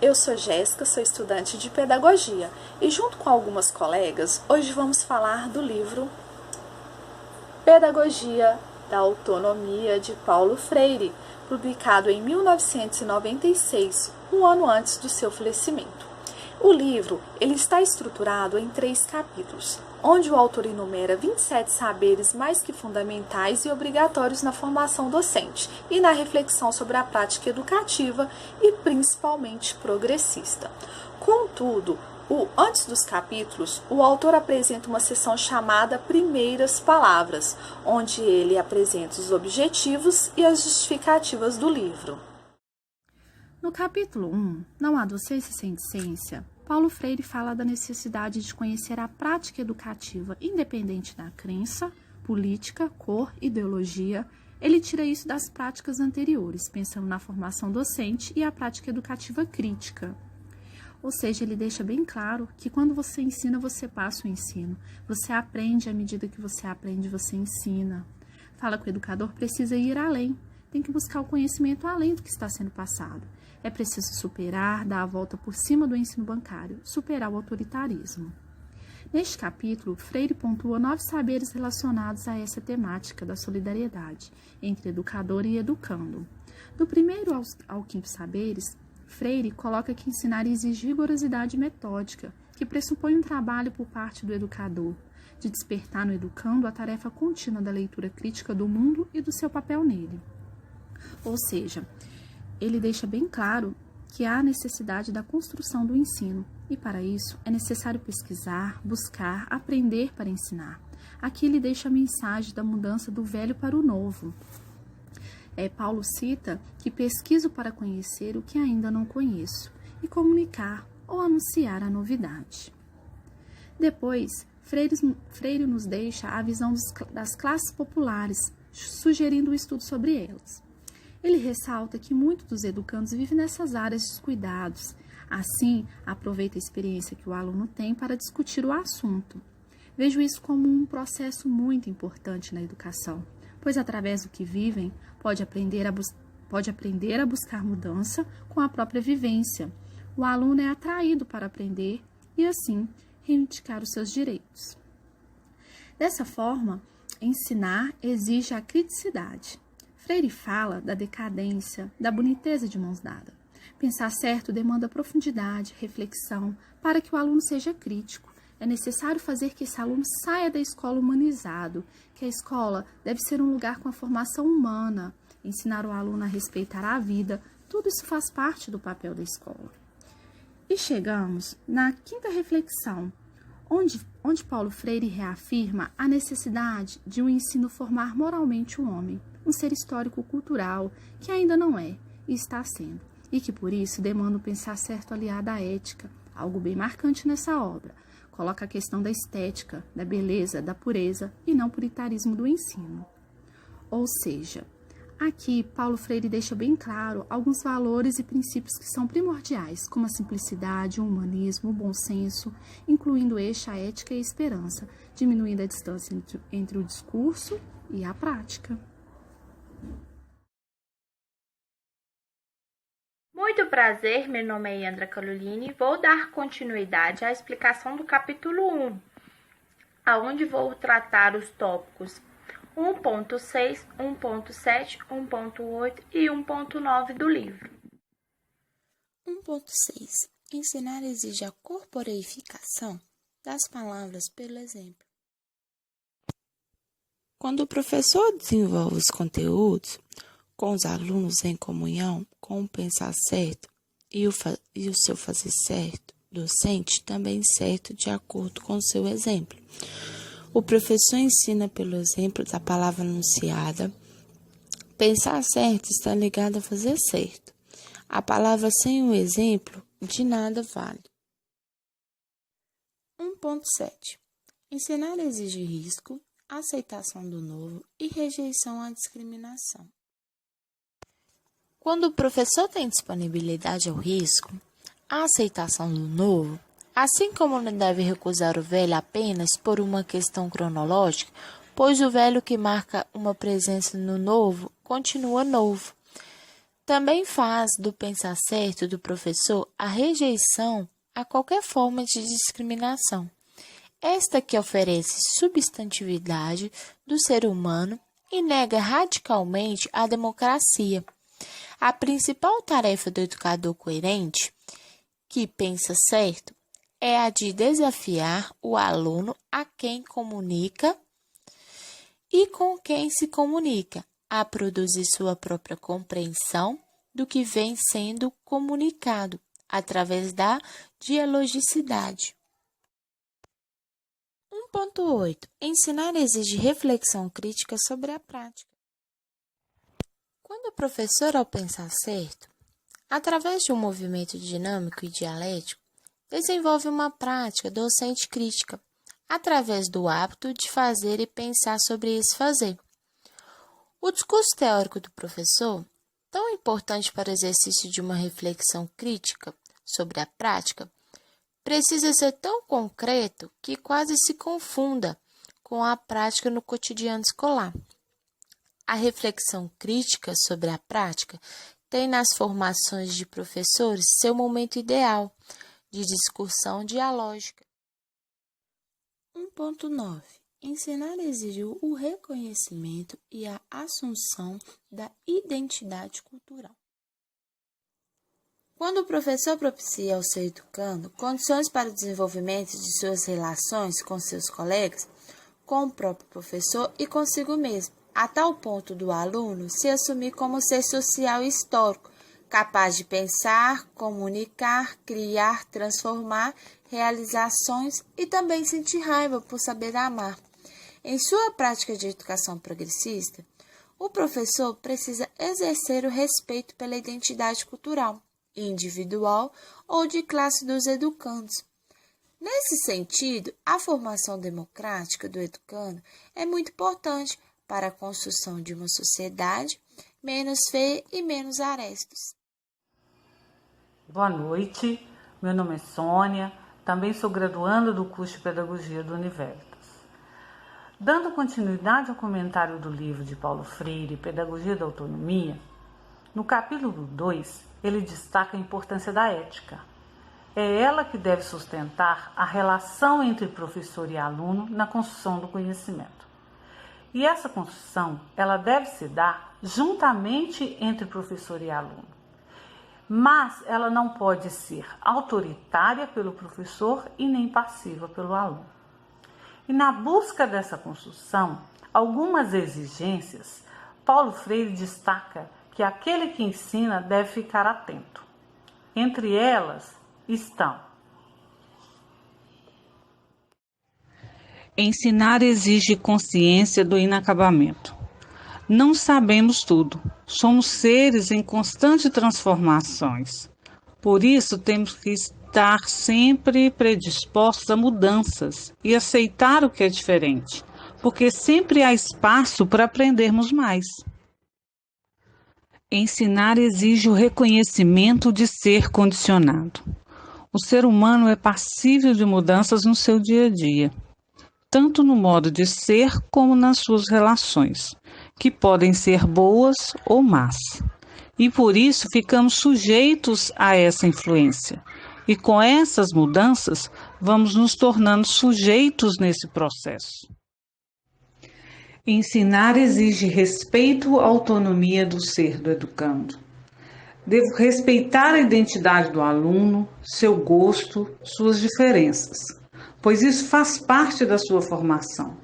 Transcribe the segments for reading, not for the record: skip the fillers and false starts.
eu sou Jéssica, sou estudante de Pedagogia e junto com algumas colegas, hoje vamos falar do livro Pedagogia da Autonomia de Paulo Freire, publicado em 1996, um ano antes do seu falecimento. O livro ele está estruturado em 3 capítulos, onde o autor enumera 27 saberes mais que fundamentais e obrigatórios na formação docente e na reflexão sobre a prática educativa e principalmente progressista. Contudo, antes dos capítulos, o autor apresenta uma seção chamada Primeiras Palavras, onde ele apresenta os objetivos e as justificativas do livro. No capítulo 1, Não há docência sem ciência, Paulo Freire fala da necessidade de conhecer a prática educativa independente da crença, política, cor, ideologia. Ele tira isso das práticas anteriores, pensando na formação docente e a prática educativa crítica. Ou seja, ele deixa bem claro que quando você ensina, você passa o ensino. Você aprende, à medida que você aprende, você ensina. Fala que o educador precisa ir além, tem que buscar o conhecimento além do que está sendo passado. É preciso superar, dar a volta por cima do ensino bancário, superar o autoritarismo. Neste capítulo, Freire pontua 9 saberes relacionados a essa temática da solidariedade entre educador e educando. Do primeiro ao quinto saberes, Freire coloca que ensinar exige rigorosidade metódica, que pressupõe um trabalho por parte do educador, de despertar no educando a tarefa contínua da leitura crítica do mundo e do seu papel nele. Ou seja, ele deixa bem claro que há necessidade da construção do ensino, e para isso é necessário pesquisar, buscar, aprender para ensinar. Aqui ele deixa a mensagem da mudança do velho para o novo. Paulo cita que pesquiso para conhecer o que ainda não conheço e comunicar ou anunciar a novidade. Depois, Freire nos deixa a visão das classes populares, sugerindo o estudo sobre elas. Ele ressalta que muitos dos educandos vivem nessas áreas descuidados. Assim, aproveita a experiência que o aluno tem para discutir o assunto. Vejo isso como um processo muito importante na educação, pois através do que vivem, pode aprender a buscar mudança com a própria vivência. O aluno é atraído para aprender e, assim, reivindicar os seus direitos. Dessa forma, ensinar exige a criticidade. Freire fala da decadência, da boniteza de mãos dadas. Pensar certo demanda profundidade, reflexão, para que o aluno seja crítico. É necessário fazer que esse aluno saia da escola humanizado, que a escola deve ser um lugar com a formação humana, ensinar o aluno a respeitar a vida, tudo isso faz parte do papel da escola. E chegamos na quinta reflexão, onde Paulo Freire reafirma a necessidade de um ensino formar moralmente o homem, um ser histórico-cultural que ainda não é e está sendo, e que por isso demanda um pensar certo aliado à ética, algo bem marcante nessa obra. Coloca a questão da estética, da beleza, da pureza e não puritarismo do ensino. Ou seja, aqui Paulo Freire deixa bem claro alguns valores e princípios que são primordiais, como a simplicidade, o humanismo, o bom senso, incluindo a ética e a esperança, diminuindo a distância entre o discurso e a prática. Muito prazer, meu nome é Yandra Caroline e vou dar continuidade à explicação do capítulo 1, aonde vou tratar os tópicos 1.6, 1.7, 1.8 e 1.9 do livro. 1.6. Ensinar exige a corporeificação das palavras pelo exemplo. Quando o professor desenvolve os conteúdos com os alunos em comunhão, com o pensar certo e o seu fazer certo, docente também certo de acordo com o seu exemplo. O professor ensina pelo exemplo da palavra anunciada. Pensar certo está ligado a fazer certo. A palavra sem o exemplo de nada vale. 1.7. Ensinar exige risco, aceitação do novo e rejeição à discriminação. Quando o professor tem disponibilidade ao risco, à aceitação do novo, assim como não deve recusar o velho apenas por uma questão cronológica, pois o velho que marca uma presença no novo continua novo. Também faz do pensar certo do professor a rejeição a qualquer forma de discriminação. Esta que oferece substantividade do ser humano e nega radicalmente a democracia. A principal tarefa do educador coerente, que pensa certo, é a de desafiar o aluno a quem comunica e com quem se comunica, a produzir sua própria compreensão do que vem sendo comunicado, através da dialogicidade. 1.8. Ensinar exige reflexão crítica sobre a prática. Quando o professor, ao pensar certo, através de um movimento dinâmico e dialético, desenvolve uma prática docente crítica, através do hábito de fazer e pensar sobre esse fazer. O discurso teórico do professor, tão importante para o exercício de uma reflexão crítica sobre a prática, precisa ser tão concreto que quase se confunda com a prática no cotidiano escolar. A reflexão crítica sobre a prática tem nas formações de professores seu momento ideal de discussão dialógica. 1.9. Ensinar exige o reconhecimento e a assunção da identidade cultural. Quando o professor propicia ao seu educando condições para o desenvolvimento de suas relações com seus colegas, com o próprio professor e consigo mesmo, a tal ponto do aluno se assumir como ser social e histórico, capaz de pensar, comunicar, criar, transformar, realizações e também sentir raiva por saber amar. Em sua prática de educação progressista, o professor precisa exercer o respeito pela identidade cultural, individual ou de classe dos educandos. Nesse sentido, a formação democrática do educando é muito importante para a construção de uma sociedade menos feia e menos arestos. Boa noite, meu nome é Sônia, também sou graduanda do curso de Pedagogia do Univertas. Dando continuidade ao comentário do livro de Paulo Freire, Pedagogia da Autonomia, no capítulo 2, ele destaca a importância da ética. É ela que deve sustentar a relação entre professor e aluno na construção do conhecimento. E essa construção, ela deve se dar juntamente entre professor e aluno. Mas ela não pode ser autoritária pelo professor e nem passiva pelo aluno. E na busca dessa construção, algumas exigências, Paulo Freire destaca que aquele que ensina deve ficar atento. Entre elas estão: ensinar exige consciência do inacabamento. Não sabemos tudo, somos seres em constante transformações. Por isso, temos que estar sempre predispostos a mudanças e aceitar o que é diferente, porque sempre há espaço para aprendermos mais. Ensinar exige o reconhecimento de ser condicionado. O ser humano é passível de mudanças no seu dia a dia, tanto no modo de ser como nas suas relações, que podem ser boas ou más. E por isso ficamos sujeitos a essa influência. E com essas mudanças, vamos nos tornando sujeitos nesse processo. Ensinar exige respeito à autonomia do ser do educando. Devo respeitar a identidade do aluno, seu gosto, suas diferenças, pois isso faz parte da sua formação.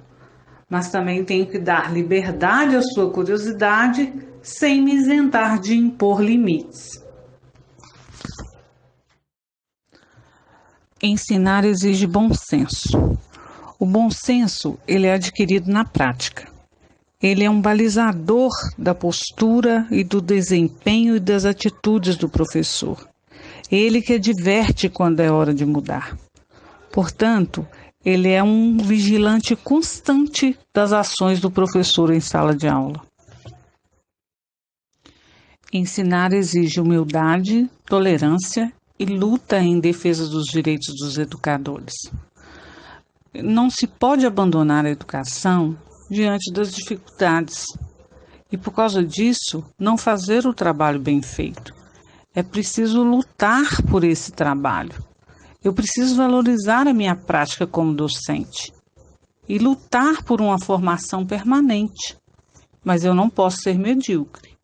Mas também tenho que dar liberdade à sua curiosidade, sem me isentar de impor limites. Ensinar exige bom senso. O bom senso, ele é adquirido na prática. Ele é um balizador da postura e do desempenho e das atitudes do professor. Ele que adverte quando é hora de mudar. Portanto, ele é um vigilante constante das ações do professor em sala de aula. Ensinar exige humildade, tolerância e luta em defesa dos direitos dos educadores. Não se pode abandonar a educação diante das dificuldades. e por causa disso não fazer o trabalho bem feito. É preciso lutar por esse trabalho. Eu preciso valorizar a minha prática como docente e lutar por uma formação permanente, mas eu não posso ser medíocre.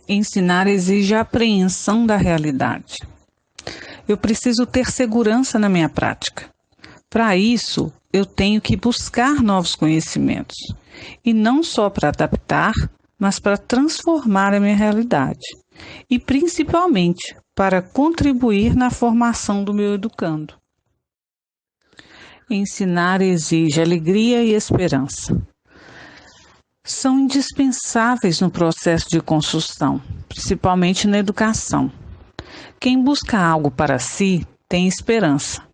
Ensinar exige a apreensão da realidade. Eu preciso ter segurança na minha prática. Para isso, eu tenho que buscar novos conhecimentos, e não só para adaptar, mas para transformar a minha realidade, e principalmente para contribuir na formação do meu educando. Ensinar exige alegria e esperança. São indispensáveis no processo de construção, principalmente na educação. Quem busca algo para si tem esperança.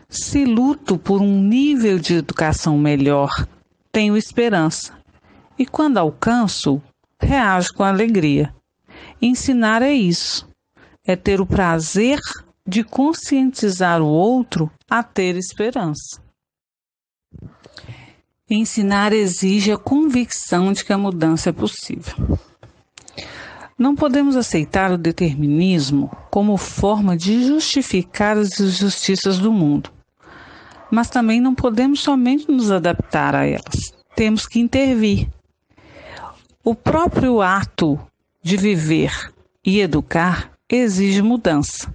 Se luto por um nível de educação melhor, tenho esperança. E quando alcanço, reajo com alegria. Ensinar é isso. É ter o prazer de conscientizar o outro a ter esperança. Ensinar exige a convicção de que a mudança é possível. Não podemos aceitar o determinismo como forma de justificar as injustiças do mundo. Mas também não podemos somente nos adaptar a elas. Temos que intervir. O próprio ato de viver e educar exige mudança.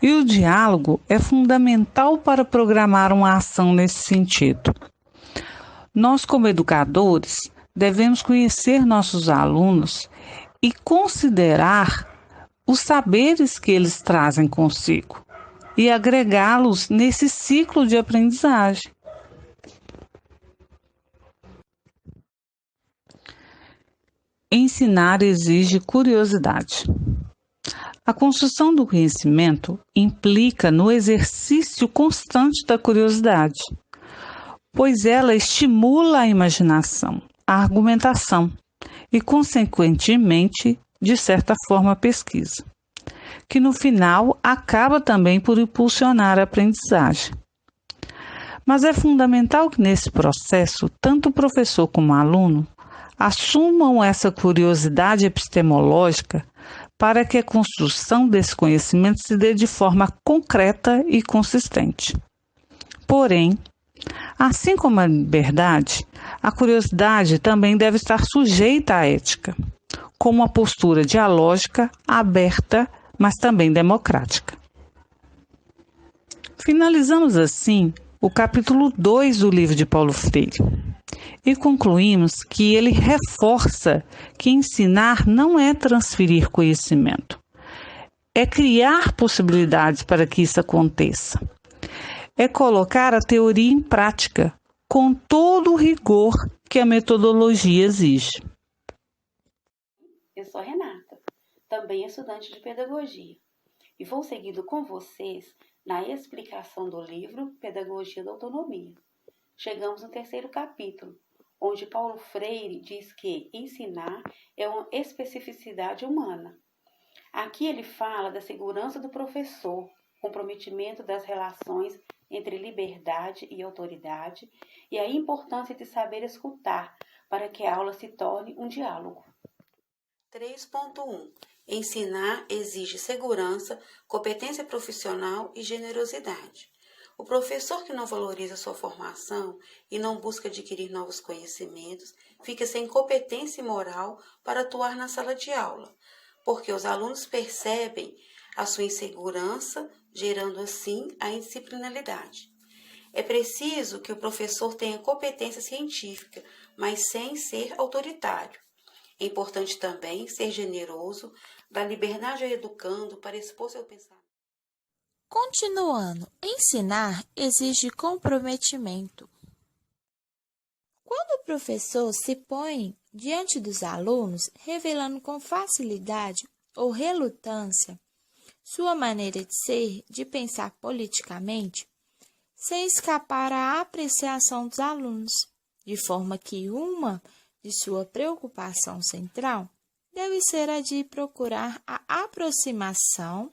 E o diálogo é fundamental para programar uma ação nesse sentido. Nós, como educadores, devemos conhecer nossos alunos e considerar os saberes que eles trazem consigo e agregá-los nesse ciclo de aprendizagem. Ensinar exige curiosidade. A construção do conhecimento implica no exercício constante da curiosidade, pois ela estimula a imaginação, a argumentação e, consequentemente, de certa forma, a pesquisa, que no final acaba também por impulsionar a aprendizagem. Mas é fundamental que nesse processo, tanto o professor como o aluno assumam essa curiosidade epistemológica para que a construção desse conhecimento se dê de forma concreta e consistente. Porém, assim como a liberdade, a curiosidade também deve estar sujeita à ética, com uma postura dialógica, aberta, mas também democrática. Finalizamos assim o capítulo 2 do livro de Paulo Freire e concluímos que ele reforça que ensinar não é transferir conhecimento, é criar possibilidades para que isso aconteça. É colocar a teoria em prática, com todo o rigor que a metodologia exige. Eu sou Renata, também estudante de pedagogia, e vou seguindo com vocês na explicação do livro Pedagogia da Autonomia. Chegamos no 3º capítulo, onde Paulo Freire diz que ensinar é uma especificidade humana. Aqui ele fala da segurança do professor, comprometimento das relações entre liberdade e autoridade e a importância de saber escutar para que a aula se torne um diálogo. 3.1. Ensinar exige segurança, competência profissional e generosidade. O professor que não valoriza sua formação e não busca adquirir novos conhecimentos fica sem competência moral para atuar na sala de aula, porque os alunos percebem a sua insegurança, gerando assim a indisciplinalidade. É preciso que o professor tenha competência científica, mas sem ser autoritário. É importante também ser generoso, dar liberdade ao educando para expor seu pensamento. Continuando, ensinar exige comprometimento. Quando o professor se põe diante dos alunos, revelando com facilidade ou relutância sua maneira de ser, de pensar politicamente, sem escapar à apreciação dos alunos, de forma que uma de sua preocupação central deve ser a de procurar a aproximação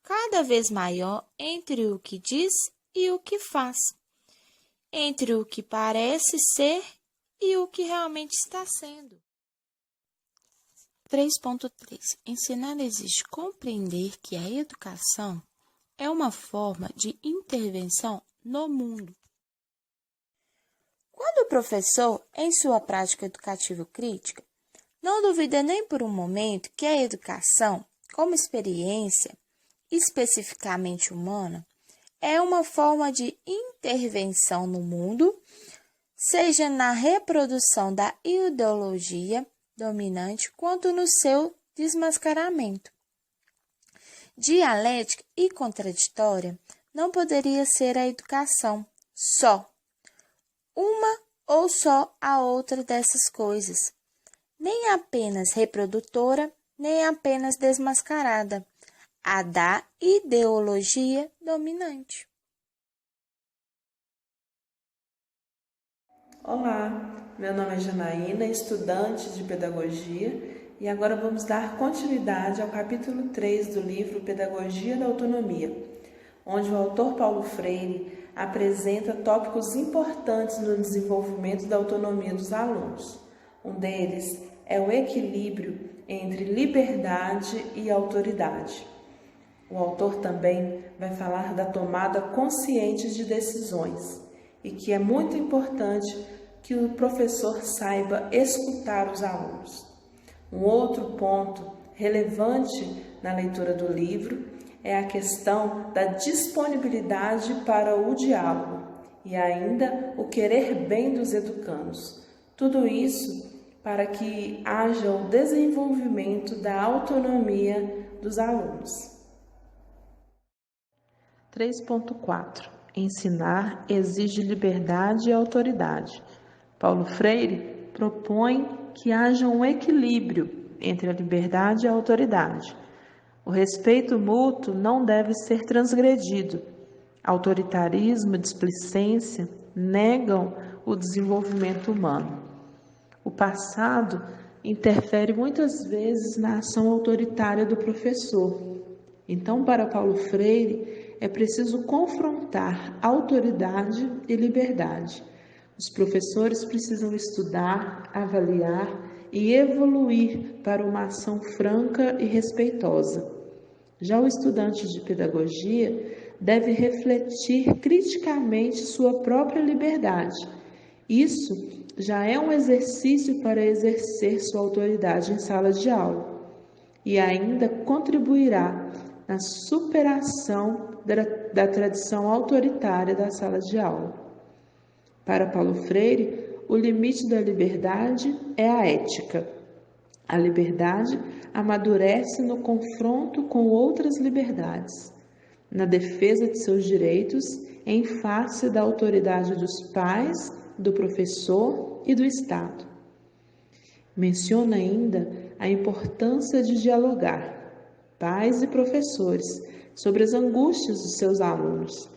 cada vez maior entre o que diz e o que faz, entre o que parece ser e o que realmente está sendo. 3.3. Ensinar exige compreender que a educação é uma forma de intervenção no mundo. Quando o professor, em sua prática educativa crítica, não duvida nem por um momento que a educação, como experiência especificamente humana, é uma forma de intervenção no mundo, seja na reprodução da ideologia dominante, quanto no seu desmascaramento. Dialética e contraditória não poderia ser a educação só, uma ou só a outra dessas coisas, nem apenas reprodutora, nem apenas desmascarada, a da ideologia dominante. Olá, meu nome é Janaína, estudante de Pedagogia, e agora vamos dar continuidade ao capítulo 3 do livro Pedagogia da Autonomia, onde o autor Paulo Freire apresenta tópicos importantes no desenvolvimento da autonomia dos alunos. Um deles é o equilíbrio entre liberdade e autoridade. O autor também vai falar da tomada consciente de decisões e que é muito importante que o professor saiba escutar os alunos. Um outro ponto relevante na leitura do livro é a questão da disponibilidade para o diálogo e ainda o querer bem dos educandos. Tudo isso para que haja o desenvolvimento da autonomia dos alunos. 3.4. Ensinar exige liberdade e autoridade. Paulo Freire propõe que haja um equilíbrio entre a liberdade e a autoridade. O respeito mútuo não deve ser transgredido. Autoritarismo e displicência negam o desenvolvimento humano. O passado interfere muitas vezes na ação autoritária do professor. Então, para Paulo Freire, é preciso confrontar autoridade e liberdade. Os professores precisam estudar, avaliar e evoluir para uma ação franca e respeitosa. Já o estudante de pedagogia deve refletir criticamente sua própria liberdade. Isso já é um exercício para exercer sua autoridade em sala de aula e ainda contribuirá na superação da tradição autoritária da sala de aula. Para Paulo Freire, o limite da liberdade é a ética. A liberdade amadurece no confronto com outras liberdades, na defesa de seus direitos em face da autoridade dos pais, do professor e do Estado. Menciona ainda a importância de dialogar, pais e professores, sobre as angústias dos seus alunos.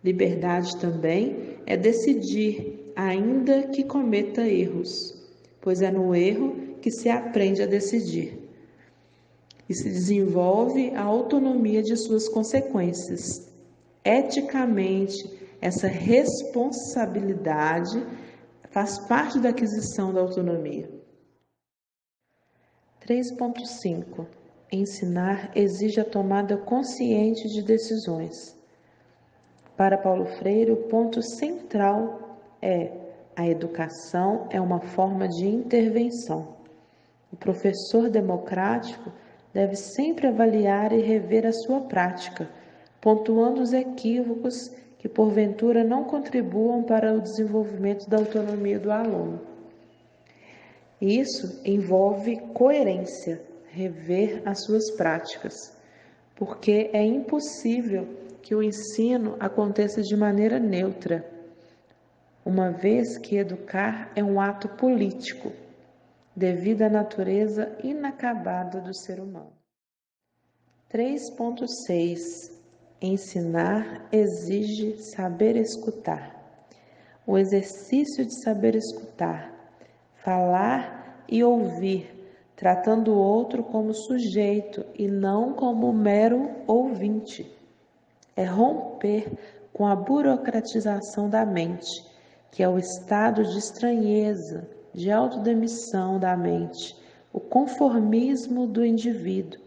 Liberdade também é decidir, ainda que cometa erros, pois é no erro que se aprende a decidir e se desenvolve a autonomia de suas consequências. Eticamente, essa responsabilidade faz parte da aquisição da autonomia. 3.5. Ensinar exige a tomada consciente de decisões. Para Paulo Freire, o ponto central é: a educação é uma forma de intervenção. O professor democrático deve sempre avaliar e rever a sua prática, pontuando os equívocos que porventura não contribuam para o desenvolvimento da autonomia do aluno. Isso envolve coerência, rever as suas práticas, porque é impossível que o ensino aconteça de maneira neutra, uma vez que educar é um ato político, devido à natureza inacabada do ser humano. 3.6. Ensinar exige saber escutar. O exercício de saber escutar, falar e ouvir, tratando o outro como sujeito e não como mero ouvinte. É romper com a burocratização da mente, que é o estado de estranheza, de autodemissão da mente, o conformismo do indivíduo.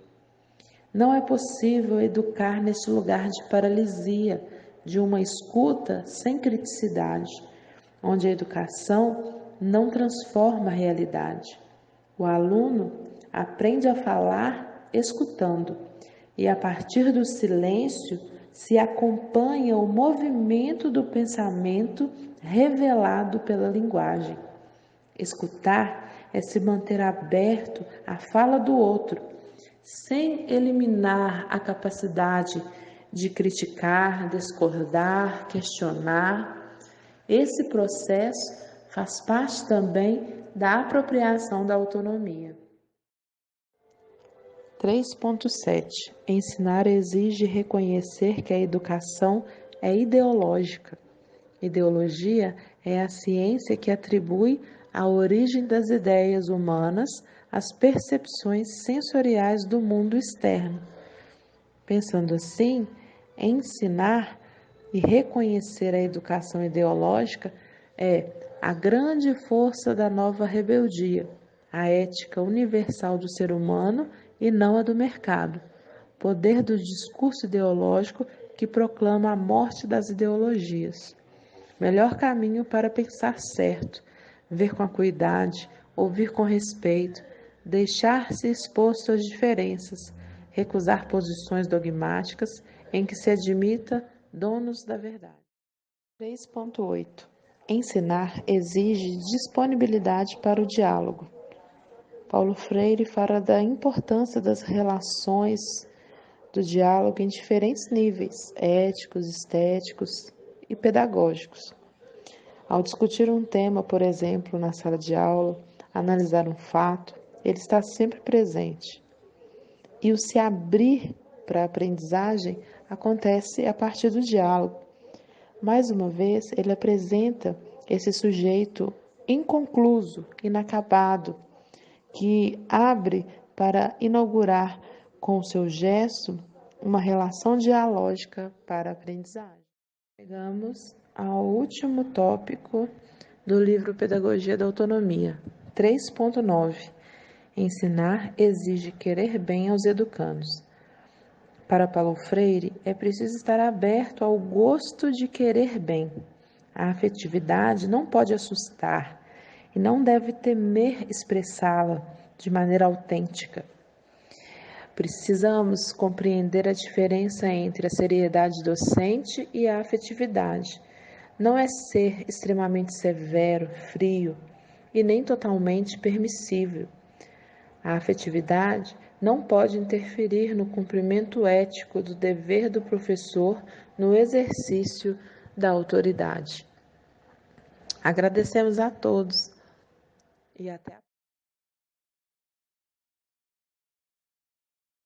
Não é possível educar neste lugar de paralisia, de uma escuta sem criticidade, onde a educação não transforma a realidade. O aluno aprende a falar escutando, e a partir do silêncio se acompanha o movimento do pensamento revelado pela linguagem. Escutar é se manter aberto à fala do outro, sem eliminar a capacidade de criticar, discordar, questionar. Esse processo faz parte também da apropriação da autonomia. 3.7. Ensinar exige reconhecer que a educação é ideológica. Ideologia é a ciência que atribui a origem das ideias humanas às percepções sensoriais do mundo externo. Pensando assim, ensinar e reconhecer a educação ideológica é a grande força da nova rebeldia, a ética universal do ser humano e não a do mercado, poder do discurso ideológico que proclama a morte das ideologias. Melhor caminho para pensar certo, ver com acuidade, ouvir com respeito, deixar-se exposto às diferenças, recusar posições dogmáticas em que se admita donos da verdade. 3.8. Ensinar exige disponibilidade para o diálogo. Paulo Freire fala da importância das relações do diálogo em diferentes níveis, éticos, estéticos e pedagógicos. Ao discutir um tema, por exemplo, na sala de aula, analisar um fato, ele está sempre presente. E o se abrir para a aprendizagem acontece a partir do diálogo. Mais uma vez, ele apresenta esse sujeito inconcluso, inacabado, que abre para inaugurar com o seu gesto uma relação dialógica para a aprendizagem. Chegamos ao último tópico do livro Pedagogia da Autonomia, 3.9. Ensinar exige querer bem aos educandos. Para Paulo Freire, é preciso estar aberto ao gosto de querer bem. A afetividade não pode assustar e não deve temer expressá-la de maneira autêntica. Precisamos compreender a diferença entre a seriedade docente e a afetividade. Não é ser extremamente severo, frio e nem totalmente permissível. A afetividade não pode interferir no cumprimento ético do dever do professor no exercício da autoridade. Agradecemos a todos e até a próxima.